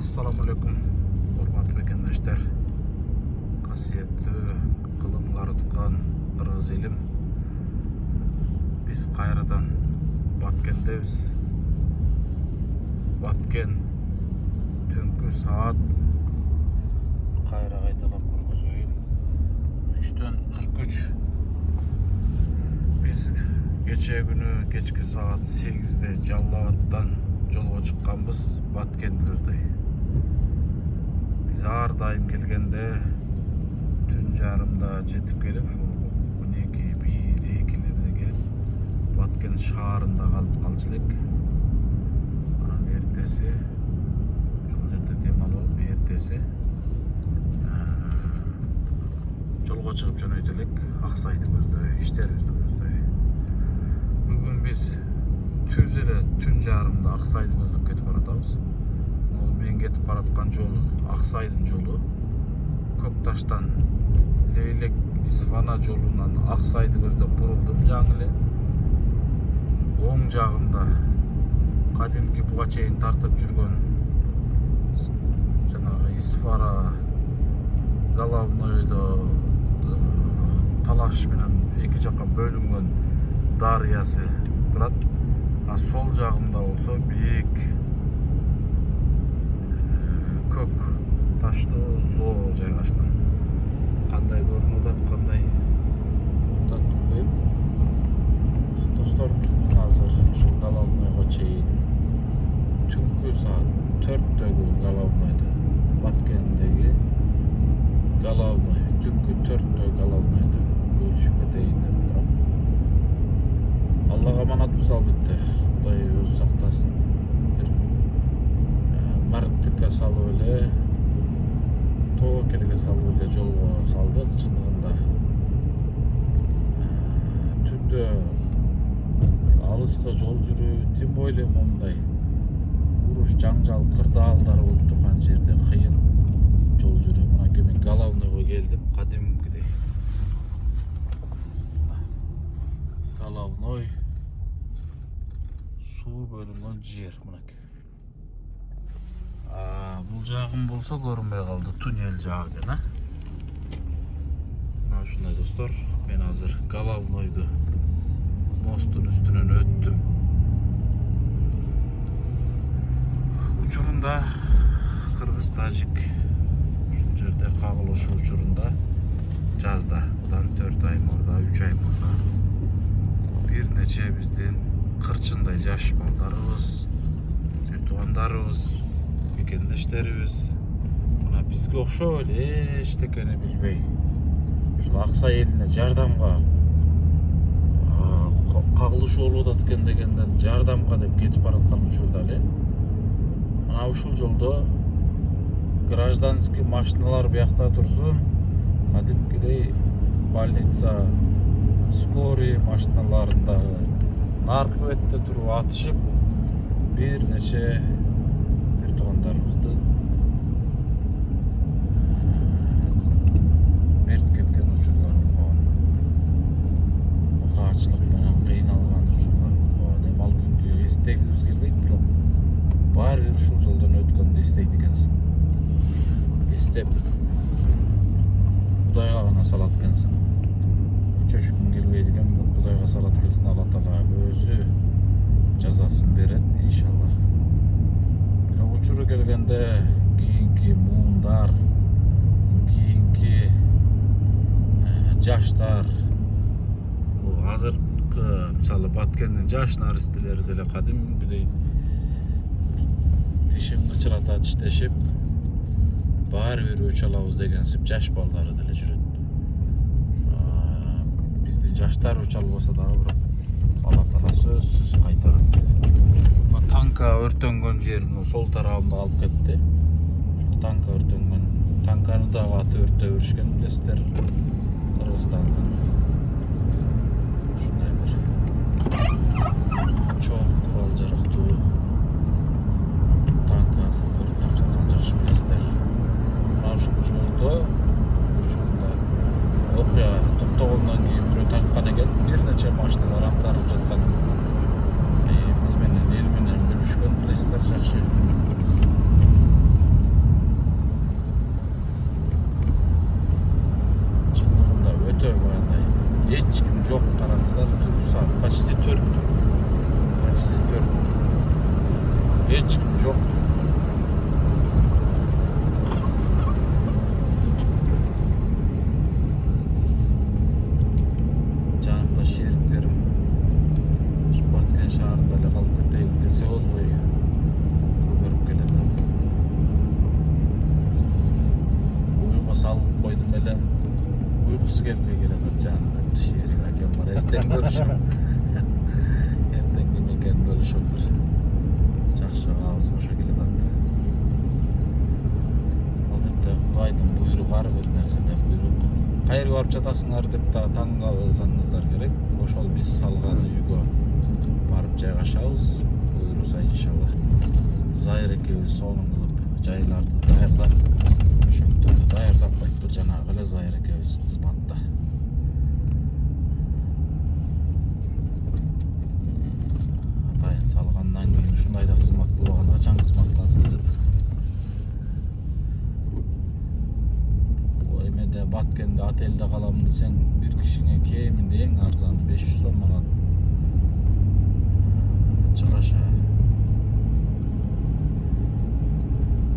Assalamu alaikum, урматтуу мекендештер, касиеттүү кылым карыткан кыргыз элим. Биз кайрадан Баткендебиз. Баткен түнкү саат кайра кайталап көргөзөйүн. 3:43. Биз кечээ күнү кечки саат 8-де Жалал-Абадтан жолго чыкканбыз, Баткенди көздөй. Biz ар дайым келгенде түн жарымда жетип келип, ушул 12-1-2-лерде келип, Баткен шаарында калып калчу элек. Анан эртеси ушул жерде дем алып, эртеси жолго чыгып жөнөйт элек, Аксайды көздөй, иштерибизди көздөй. Бүгүн биз түз эле түн жарымда Аксайды көздөп кетип баратабыз. Мен кетип бараткан жол Аксайдын жолу. Көкташтан Лейлек Исфана жолунан Аксайды көздөп бурулдум жаңы эле. Оң жагымда кадимки буга чейин тартып жүргөн жанагы Исфара Головнойдо талаш менен эки жакка бөлүнгөн дарыясы турат. А сол жагымда болсо бийик көк таштуу соо жайгашкан. Кандай көрүнүп атат, кандай билбейм. Достор, мен азыр ушул Головнойго чейин түнкү саат 4-төгү Головнойдо, Баткендеги Головной, түнкү 4-төгү Головнойдо бөлүшүп кетейин деп турам. Аллага аманатпыз албетте. Кудай өзү сактасын. Марттыкка салып эле, Тоокелге салып эле жолго салдык. Чындыгында түндө алыска жол жүрүү, тим бойло мондай уруш, жаңжал, кырдаалдар болуп турган жерде кыйын жол жүрүү. Мынакей мен Головнойго келдим, кадимкидей. Головной суу бөлүнгөн жер мынакей. Бул жагым болсо көрүнбөй калды, туннель жагы экен, Мына ушундай достор, мен азыр Головнойду мосттун үстүнөн өттүм. Учурунда кыргыз-тажик ушул жерде кагылышуу учурунда жазда, будан 4 ай мурда, 3 ай мурда бир нече биздин кырчындай жаш балдарыбыз, туугандарыбыз, мекендештерибиз мына бизге окшоп эле эчтекени билбей ушул Аксай элине жардамга кагылышуу болуп атат экен дегенден жардамга деп кетип бараткан учурда эле мына ушул жолдо гражданский машиналар биякта турсун, кадимкидей больница, скорый машиналарындагы наркы бетте туруп атышып, бир нече туугандарыбыздын мерт кеткен учурлар болгон, мукаачылык менен кыйналган учурлар болгон. Эми ал күндү эстегибиз келбейт, бирок баары бир ушул жолдон өткөндү эстейт экенсиң. Эстеп Кудайга гана салат экенсиң. Чөчкүң келбейт экен, бирок Кудайга салат экенсиң. Алла Таала өзү жазасын берет иншалла. Бирок учуру келгенде кийинки муундар, кийинки жаштар, азыркы мисалы Баткендин жаш наристелери деле кадимкидей тишин кычырата иштешип, баары бир өч алабыз дегенсип жаш балдары деле жүрөт. Биздин жаштар өч албаса дагы бирок Алла Таала сөзсүз кайтарат. Мына танка өртөнгөн жерин сол тарабында алып кетти. Ушул танка өртөнгөн, танканы дагы аты өртөп беришкен, билесиздер. Кыргызстандын ушундай бир чоң курал жарактуу танкасын өртөп жаткан жакшы билесиздер. Мына ушул жолдо учурда окуя токтогондон кийин бирөө тарткан экен, бир нече машиналар актарылып жаткан. Биз менен эл менен бөлүшкөн, билесиздер, жакшы. Hiç kim yok. Canımda şeriklerim şu Batken şaharında ile kalıp değil dese olmuyor. Görüp geledi. Uyuma salıp koydum elem. Uykusu gelmeye geledi. Canımda bir şerik hakem var. Erten görüşüm. Erten yemekken bölüşüm var. Çakşak ağzı hoşa geledi. Albatta Kuday'dan buyruk var vermese de buyruk. Hayır varıp çatasınlar dep da taң kalsanızlar gerek. Oşol biz salgаны үйгө barıp жайгашабыз. Buyursa inşallah. Zahir ekebиз сонун кылып жайларды даярдап, ошондорду даярдап кайтты жанагы эле Zahir ekebиz кызматта. Атайын салгандан кийин ушундай да кызмат кылбаган, качан кызмат кылат деп. Emede Batkende otelde kalam desen bir kişine keminde en arzanı 500 сом alат. Çıkaşa.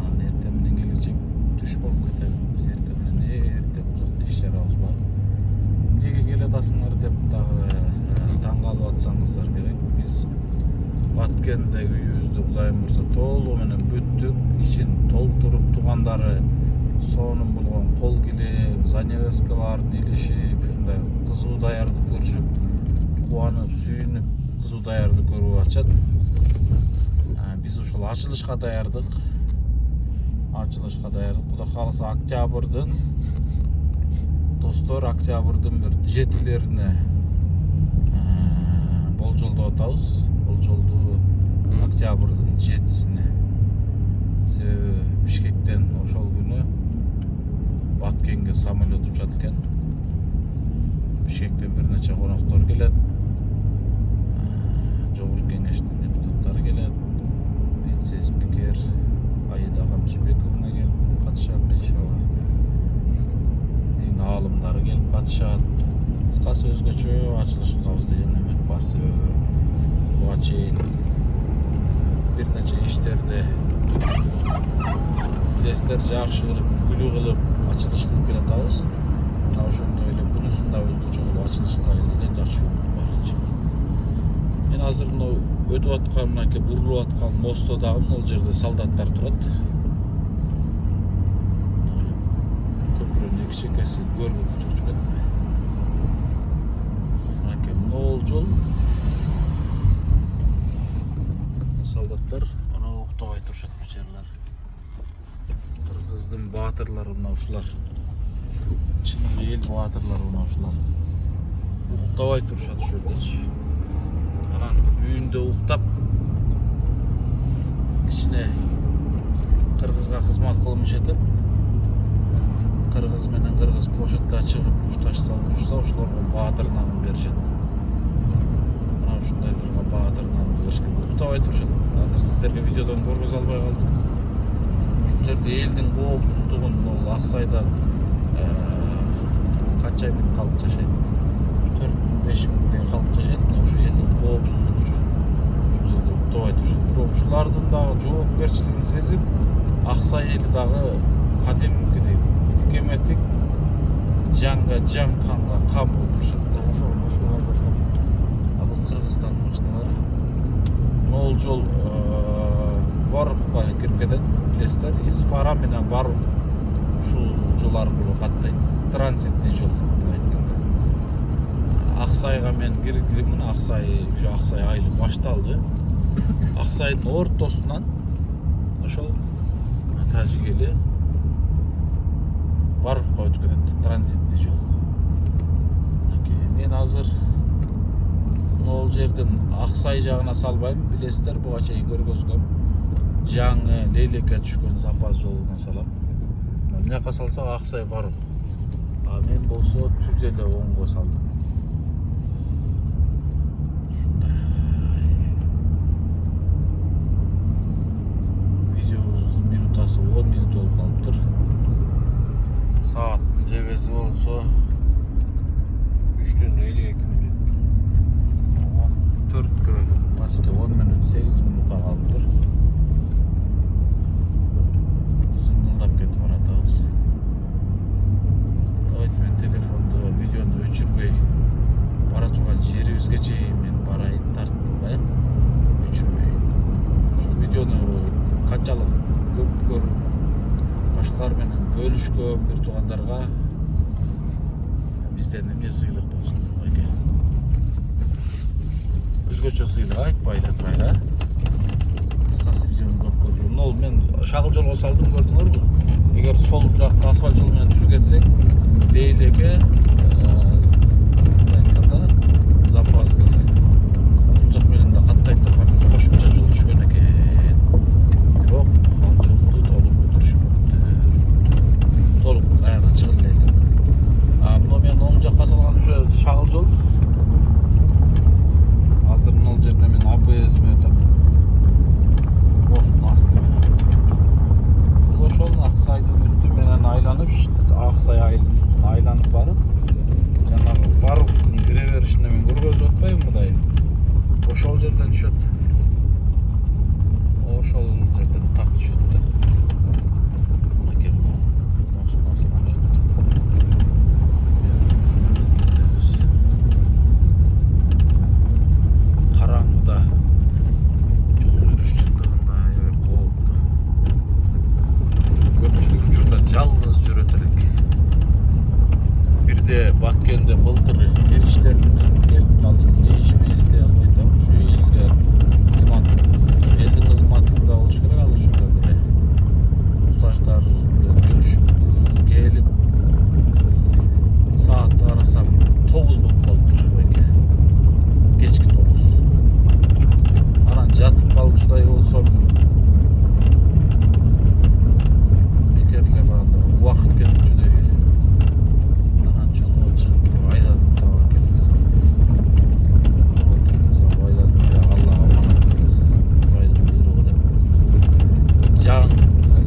Anne ertemden gelecek düş bolup keter. Biz ertemden ertem uzakta iş yarabız var. Nege geletasыңар деп дагы таң калып атсаңыздар керек. Biz Batkende үйүбүздү Кудайым урса толугу менен бүттүк. İçin толтуруп тугандары сонун болгон кол килем, занавескаларды илишип, ушундай кызуу даярдык көрүшүп, кубанып, сүйүнүп, кызуу даярдык көрүп атышат. Биз ошол ачылышка даярдык. Кудай кааласа октябрдын достор, октябрдын бир 7-лерине болжолдоп атабыз. Болжолду октябрдын 7-сине. Себеби Бишкектен ошол күнү Баткенге самолет учат экен. Бишкектен бир нече коноктор келет. Жогорку кеңештин депутаттары келет. Вице-спикер Аида Камчыбековна келип катышат иншалла. Дин аалымдары келип катышат. Кыскасы өзгөчө ачылыш кылабыз деген үмүт бар. Себеби буга чейин бир нече иштерди билесиздер жакшы кылып, күлүү кылып ачылыш кылып келатабыз. Мына ошондой эле бунусун да өзгөчө кылып ачылыш кылайлы деген жакшы үмүт бар. Мен азыр мына өтүп аткан, мынакей бурулуп аткан мостто дагы могул жерде солдаттар турат. Көпүрөнүн эки чекеси көргөнгө чыгып кетти. Мынакей могул жол. Солдаттар ана уктабай турушат бечаралар. Кыргыздын баатырлары мына ушулар. Чын эл баатырлары мына ушулар. Уктабай турушат ошол жердечи. Анан үйүндө уктап кичине кыргызга кызмат кылмыш этип, кыргыз менен кыргыз площадька чыгып ушташса, ошолорго баатыр намын беришет. Мына ушундайларга баатыр намын беришкен. Уктабай турушат. Азыр сиздерге видеодон көргөзө албай калдым. Ушул жерде элдин коопсуздугун бул Аксайда канча миң калк жашайт? 4-5 миңдей калк жашайт. Ошо элдин коопсуздугу үчүн ушул жерде уктабай турушат. Бирок ушулардын дагы жоопкерчилигин сезип, Аксай эли дагы кадимкидей тикеметик жанга жан, канга кан болуп турушат. Ошол машиналар башка. Бул Кыргызстандын машиналары. Могул жол Варухка кирип кетет, билесиздер. Исфара менен Варух ушул жол аркылуу каттайт. Транзитный жол деп айтканда. Аксайга мен киргимин. Аксай айылы башталды. Аксайдын ортосунан ошол тажигели Варухка өтүп кетет. Транзитный жол. Мен азыр могул жерден Аксай жагына салбайм, билесиздер, буга чейин көргөзгөм. Жаңы Лейлекке түшкөн запас жолуна салам. Мына жака салсак Аксай Варух. Мен болсо түз эле оңго салдым. Ушундай. Видеобуздун минутасы 10 минут болуп калыптыр. Сааттын жебеси болсо 3:52 мүнөт. 4-кө почти 10 мүнөт, 8 мүнөт калыптыр. bölüşkön bir tuğandarga bizden de ne sыйлык болsun эке. Өзгөчө сыйлык айтпайлы турайла. Кыскасы видеону көрүп көрдүм. Ол мен шагыл жолго салдым, көрдүңөрбү? Эгер сол жакта асфальт жол менен түз кетсең, лейлеке айтканда запасты ушул жак менен да каттайт турган кошумча жол түшкөн экен. Бирок ал жолду толук бүтүрүшмөптүр. Толук аягына чыгып эле экен. Мына мен оң жакка салган ушу шагыл жол. Азыр мына жерде мен АБС өтөм. Бостун асты менен. Бул ошол Аксайдын үстү менен айланып, Аксай айылдын үстүн айланып барып, жанагы Варухтун кире беришине мен көргөзүп атпайбы мындай. Ошол жерден түшөт. Ошол жерден так түшөт да. Мынакей бостун астынан өттү. Караңгыда жол жүрүш чындыгында кооптуу. Көпчүлүк учурда жалгыз жүрөт элек. Бирде Баткенде былтыр бериштер менен келип калдым. Не иш мен эстей албай атам. Ушу элге кызмат, элдин кызматы да болуш керек ал учурда деле. Муктаждар бөлүшүп келип саатты карасам 9 болуп калыптыр эке. Кечки 9. Анан жатып калчудай болсом бекерле барганда убакыт кетчүдөй. Анан жолго чыгып айдадым таба келсем. Айдадым да Аллага аманат. Кудайдын буйругу деп. Жаңыз.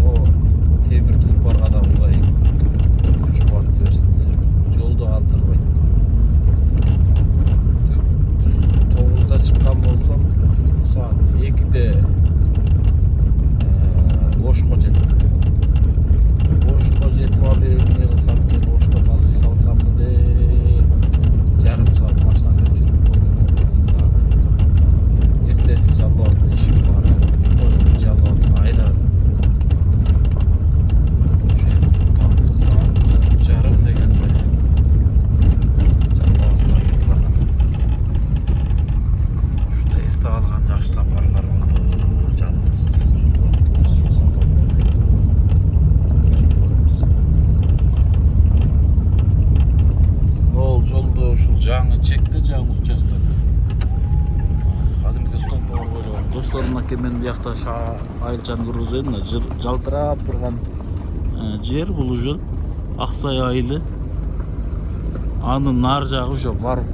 О темир тулпарга да Кудай күч кубат берсин. Жолду калтырбайт. Çıkan olsam saat 2'de Oşko jettim. Oşko jetip abi ne kılsam ki Oşko kalıyı salsam mı de yarım saat baştan geçirip oyun oturdum da ertesi Jalloat'ta işim var. Koydum Jalloat'ta ayladım. Tam saat yarım degende Jalloat'ta gittim. Esте алган жакшы сапарлар болду. Жалгыз жүргөн сапар. Ол жолду ушул жаңы чекте, жаңы участок. Кадимки стоп бар ойлогом. Досторум аке мен биякта айылчаны кыргызайын да жалтырап турган жер бул уже Аксай айылы. Анын нар жагы уже Варух.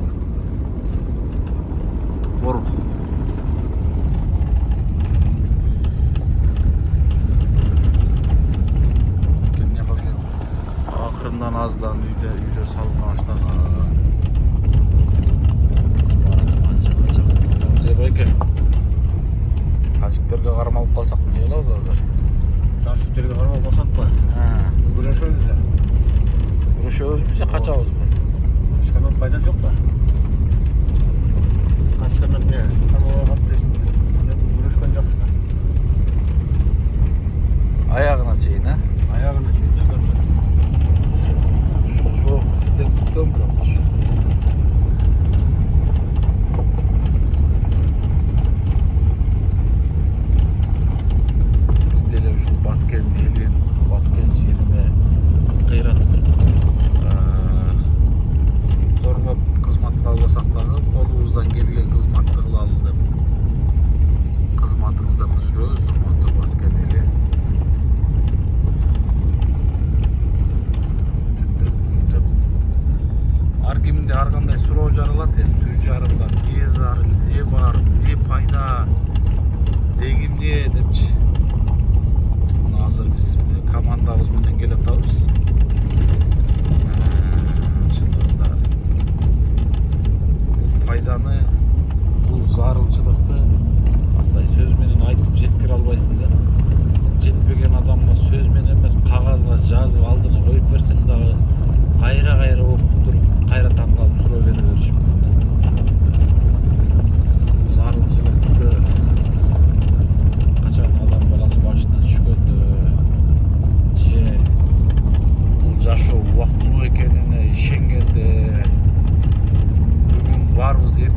Akırından azdan üyde salgın ağaçlarına Zebeke Taciklerge karmalıp kalsak mı diye olaz azar? Taciklerge karmalıp kalsak mı? Görüşöz de. Görüşöz bize kaçağız mı? Kaçkanın faydası yok da. Kaçkanın ne? Karmalığa kaptırız mı? Görüşken yapışlar. Ayağına çeyin ha? Ayağına çeyin. Çok sizden gittim bırakmış. Bizde de şu Batken elin, Batken yerine kıyratıp koruma kızmatlı albasak dağı kolumuzdan gelgen kızmatlı aldım. Kızmatımızdan düşürüyoruz. Motor Batken eli. Аргимде аргандай суроо жаралат эми түн жарымда не зар, не бар, не пайда, дегимде депчи. Мына азыр биз командабыз менен келатабыз. Чындыгында бул пайданы, бул зарылчылыкты андай сөз менен айтып жеткире албайсың да. Жетпеген адамга сөз менен эмес, кагазга жазып алдына коюп берсең дагы кайра окуп туруп кайра таң калып суроо бере бериши мүмкүн. Зарылчылыкты качан адам баласы башына түшкөндө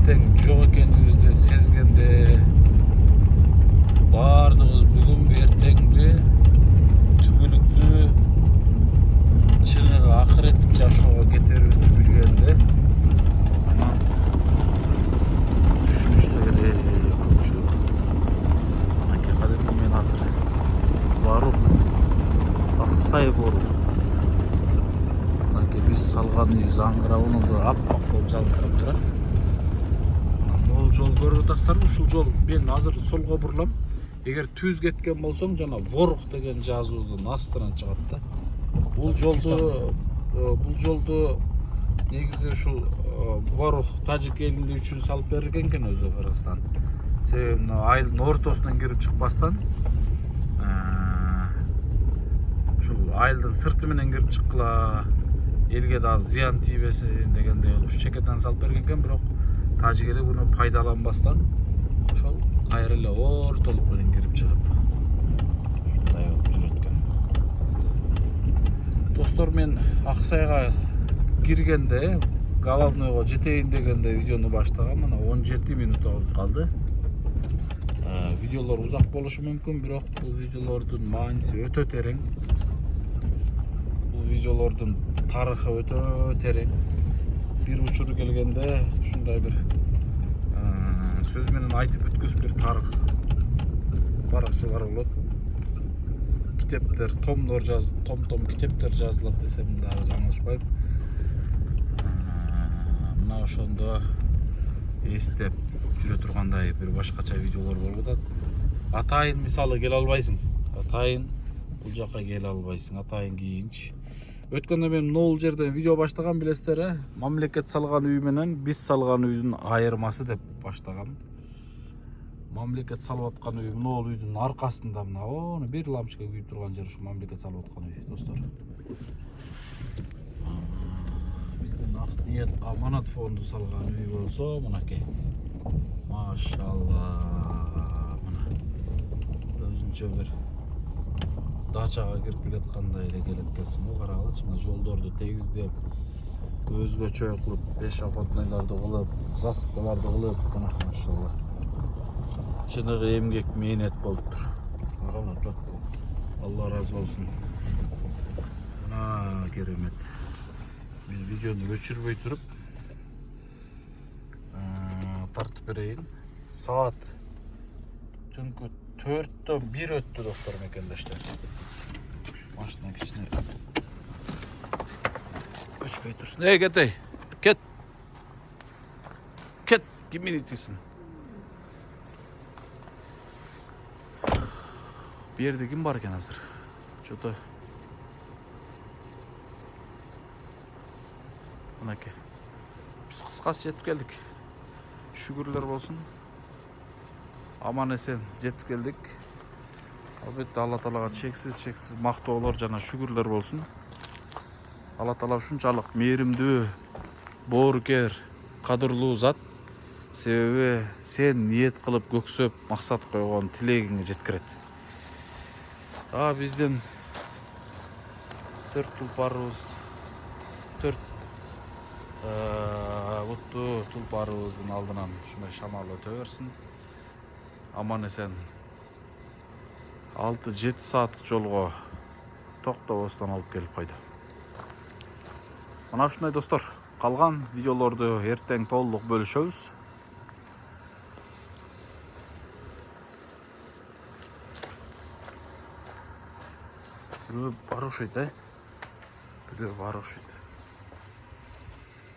эртең жок экенибизди сезгенде баардыгыбыз бүгүнбү эртеңби түбөлүктүү чыныгы акыреттик жашоого кетерибизди билгенде анан түшүнүшсө керек көпчүлүк. Анакей кадимки мен азыр Барух Аксай Борух. Анакей биз салган үй заңгырабын да аппак болуп жалбырап турат. Могул жол көрүп атасыздарбы? Ушул жол мен азыр солго бурулам. Эгер түз кеткен болсоң жана Ворух деген жазуудун астынан чыгат да. Бул жолду негизи ушул Ворух тажик элинде үчүн салып берилген экен өзү Кыргызстан. Себеби мына айылдын ортосунан кирип чыкпастан ушул айылдын сырты менен кирип чыккыла элге дагы зыян тийбесин дегендей кылып чекеден салып берген экен, бирок тажик эли буну пайдаланбастан ошол кайра эле ортолук менен кирип чыгып ушундай болуп жүрөт экен. Достор, мен Аксайга киргенде, Головнойго жетейин дегенде видеону баштагам. Мына 17 минут болуп калды. Видеолор узак болушу мүмкүн, бирок бул видеолордун мааниси өтө терең. Бул видеолордун тарыхы өтө терең. Бир учуру келгенде ушундай бир сөз менен айтып бүткүс бир тарых баракчалар болот. Китептер, том китептер жазылат десем дагы жаңылышпайм. Мына ошондо эстеп жүрө тургандай бир башкача видеолор болуп атат. Атайын мисалы келе албайсың. Атайын бул жака келе албайсың. Атайын кийинчи. Өткөндө мен могул жерден видео баштагам, билесиздер, мамлекет салган үй менен биз салган үйдүн айырмасы деп баштагам. Мамлекет салып аткан үй могул үйдүн аркасында мына ону бир лампочка күйүп турган жер ушу мамлекет салып аткан үй, достор. Биздин Ак Ниет Аманат фонду салган үй болсо, мынакей. Машалла. Мына өзүнчө бир дачага кирип келаткандай эле келет экенсиң го, карагылычы. Мына жолдорду тегиздеп, өзгөчө кылып, пешеходнойлорду кылып, засыпкаларды кылып, мына машалла. Чыныгы эмгек мээнет болуптур. Алла разы болсун. Мына керемет. Мен видеону өчүрбөй туруп тартып берейин. Саат түнкү 4-төн 1 өттү, достор, мекендештер. Машина кичине өчпөй турсун. Кетей. Кет. Ким мени итесиң? Бу жерде ким бар экен азыр? Чото. Мынакей. Биз кыскасы жетип келдик. Шүгүрлөр болсун. Аман эсен жетип келдик. Албетте Алла Таалага чексиз мактоолор жана шүгүрлөр болсун. Алла Таала ушунчалык мээримдүү, боорукер, кадырлуу зат. Себеби сен ниет кылып көксөп максат койгон тилегиңе жеткирет. Биздин 4 тулпарыбыз, 4 буттуу тулпарыбыздын алдынан ушундай шамал өтө берсин. Аман эсен 6-7 сааттык жолго токтобостон алып келип койду. Мына ушундай, достор. Калган видеолорду эртең толук бөлүшөбүз. Бирөө бар окшойт, бирөө бар окшойт.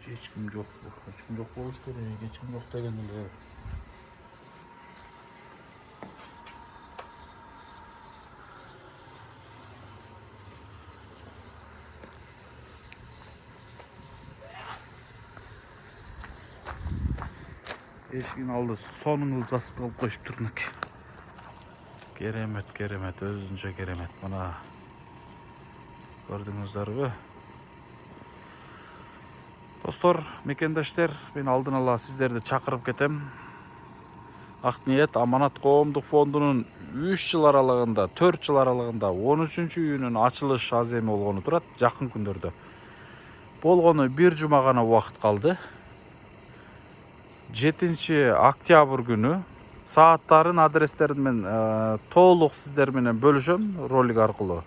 Эч ким жок болуш керек, эч ким жок деген эле. Эшигин алды сонун жазып калып коюшуптур. Керемет, өзүнчө керемет. Мына көрдүңүздөрбү? Достор, мекендештер, мен алдын ала сиздерди чакырып кетем. Ак Ниет Аманат коомдук фондунун 3 жыл аралыгында, 4 жыл аралыгында 13-чү үйүнүн ачылыш аземи болгону турат. Жакын күндөрдө болгону 1 жума гана убакыт калды. 7 oktyabr günü saattарын adreslerini men толық sizler менен bölüşөm ролик аркылуу.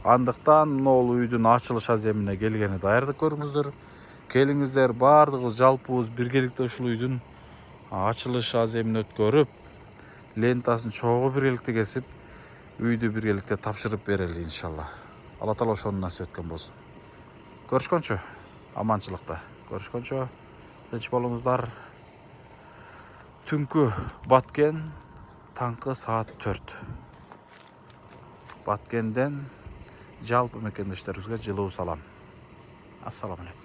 Андыктан могул үйдүн ачылыш аземине келгени даярдык көрүңүздөр. Келиңиздер, баардыгыбыз жалпыбыз биргеликте ушул үйдүн ачылыш аземин өткөрүп, лентасын чогуу биргеликте кесип, үйдү биргеликте тапшырып берели иншалла. Алла таала ошону насип эткен болсун. Көрүшкөнчө, аманчылыкта. Көрүшкөнчө, тынч болуңуздар. Түнкү Баткен, таңкы саат 4. Баткенден жалпы мекендештерибизге жылуу салам. Ассаламу алейкум.